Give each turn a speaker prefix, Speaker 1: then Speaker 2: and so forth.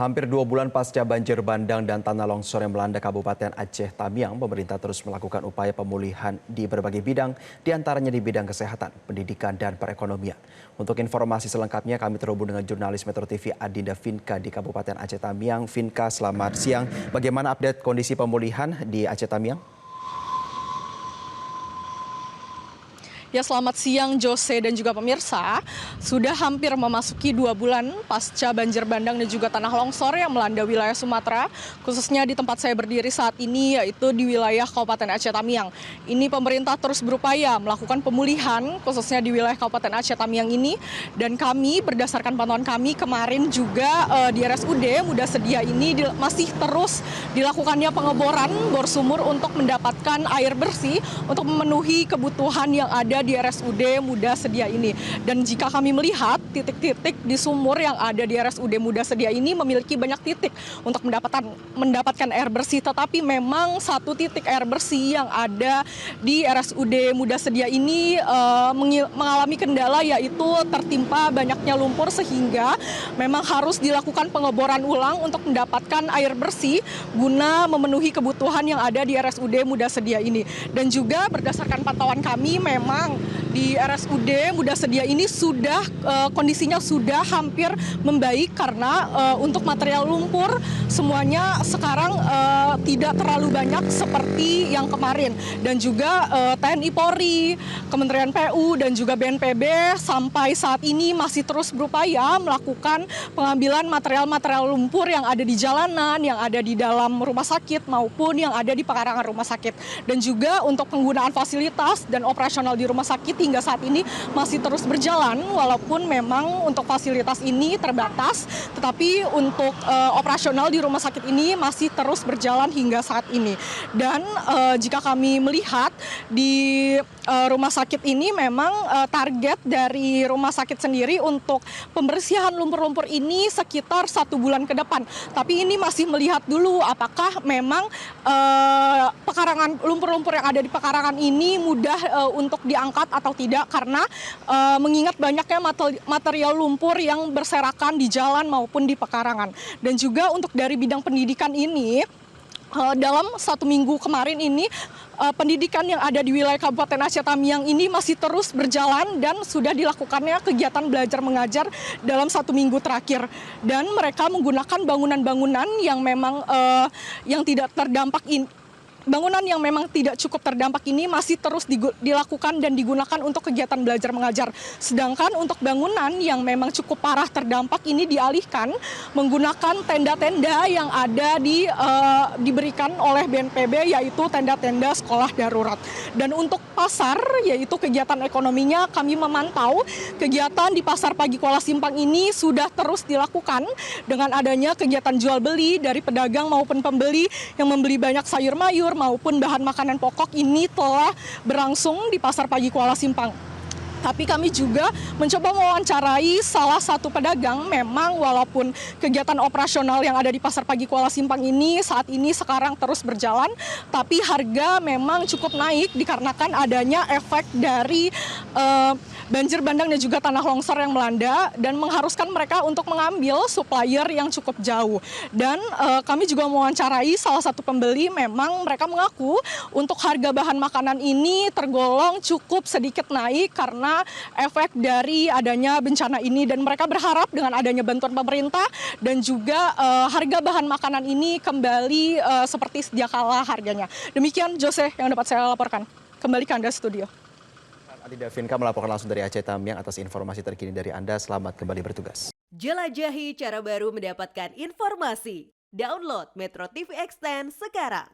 Speaker 1: Hampir 2 bulan pasca banjir bandang dan tanah longsor yang melanda Kabupaten Aceh Tamiang, pemerintah terus melakukan upaya pemulihan di berbagai bidang, diantaranya di bidang kesehatan, pendidikan, dan perekonomian. Untuk informasi selengkapnya, kami terhubung dengan jurnalis Metro TV Adinda Vinka di Kabupaten Aceh Tamiang. Vinka, selamat siang. Bagaimana update kondisi pemulihan di Aceh Tamiang?
Speaker 2: Ya, selamat siang Jose dan juga pemirsa. Sudah hampir memasuki 2 bulan pasca banjir bandang dan juga tanah longsor yang melanda wilayah Sumatera, khususnya di tempat saya berdiri saat ini, yaitu di wilayah Kabupaten Aceh Tamiang. Ini pemerintah terus berupaya melakukan pemulihan, khususnya di wilayah Kabupaten Aceh Tamiang ini. Dan kami, berdasarkan pantauan kami kemarin juga di RSUD Muda Sedia ini masih terus dilakukannya pengeboran bor sumur untuk mendapatkan air bersih untuk memenuhi kebutuhan yang ada di RSUD Muda Sedia ini. Dan jika kami melihat titik-titik di sumur yang ada di RSUD Muda Sedia ini memiliki banyak titik untuk mendapatkan air bersih, tetapi memang satu titik air bersih yang ada di RSUD Muda Sedia ini mengalami kendala, yaitu tertimpa banyaknya lumpur, sehingga memang harus dilakukan pengeboran ulang untuk mendapatkan air bersih guna memenuhi kebutuhan yang ada di RSUD Muda Sedia ini. Dan juga berdasarkan pantauan kami, memang di RSUD Muda Sedia ini sudah kondisinya sudah hampir membaik, karena untuk material lumpur semuanya sekarang tidak terlalu banyak seperti yang kemarin. Dan juga TNI Polri, Kementerian PU dan juga BNPB sampai saat ini masih terus berupaya melakukan pengambilan material-material lumpur yang ada di jalanan, yang ada di dalam rumah sakit maupun yang ada di pekarangan rumah sakit. Dan juga untuk penggunaan fasilitas dan operasional di rumah sakit hingga saat ini masih terus berjalan, walaupun memang untuk fasilitas ini terbatas, tetapi untuk operasional di rumah sakit ini masih terus berjalan hingga saat ini. Dan jika kami melihat di rumah sakit ini, memang target dari rumah sakit sendiri untuk pembersihan lumpur-lumpur ini sekitar 1 bulan ke depan. Tapi ini masih melihat dulu apakah memang pekarangan lumpur-lumpur yang ada di pekarangan ini mudah untuk diangkat atau tidak, karena mengingat banyaknya material lumpur yang berserakan di jalan maupun di pekarangan. Dan juga untuk dari bidang pendidikan ini, dalam 1 minggu kemarin ini, pendidikan yang ada di wilayah Kabupaten Aceh Tamiang ini masih terus berjalan dan sudah dilakukannya kegiatan belajar mengajar dalam 1 minggu terakhir. Dan mereka menggunakan bangunan-bangunan yang memang yang tidak terdampak ini. Bangunan yang memang tidak cukup terdampak ini masih terus dilakukan dan digunakan untuk kegiatan belajar mengajar. Sedangkan untuk bangunan yang memang cukup parah terdampak ini dialihkan menggunakan tenda-tenda yang ada diberikan oleh BNPB, yaitu tenda-tenda sekolah darurat. Dan untuk pasar, yaitu kegiatan ekonominya, kami memantau kegiatan di Pasar Pagi Kuala Simpang ini sudah terus dilakukan dengan adanya kegiatan jual beli dari pedagang maupun pembeli yang membeli banyak sayur mayur maupun bahan makanan pokok ini telah berlangsung di Pasar Pagi Kuala Simpang. Tapi kami juga mencoba mewawancarai salah satu pedagang. Memang walaupun kegiatan operasional yang ada di Pasar Pagi Kuala Simpang ini saat ini sekarang terus berjalan, tapi harga memang cukup naik dikarenakan adanya efek dari banjir bandang dan juga tanah longsor yang melanda, dan mengharuskan mereka untuk mengambil supplier yang cukup jauh. Dan kami juga mewawancarai salah satu pembeli. Memang mereka mengaku untuk harga bahan makanan ini tergolong cukup sedikit naik karena efek dari adanya bencana ini, dan mereka berharap dengan adanya bantuan pemerintah dan juga harga bahan makanan ini kembali seperti sedia kala harganya. Demikian Jose yang dapat saya laporkan. Kembali ke Anda studio.
Speaker 1: Adinda Vinka melaporkan langsung dari Aceh Tamiang atas informasi terkini dari Anda. Selamat kembali bertugas.
Speaker 3: Jelajahi cara baru mendapatkan informasi. Download Metro TV Extend sekarang.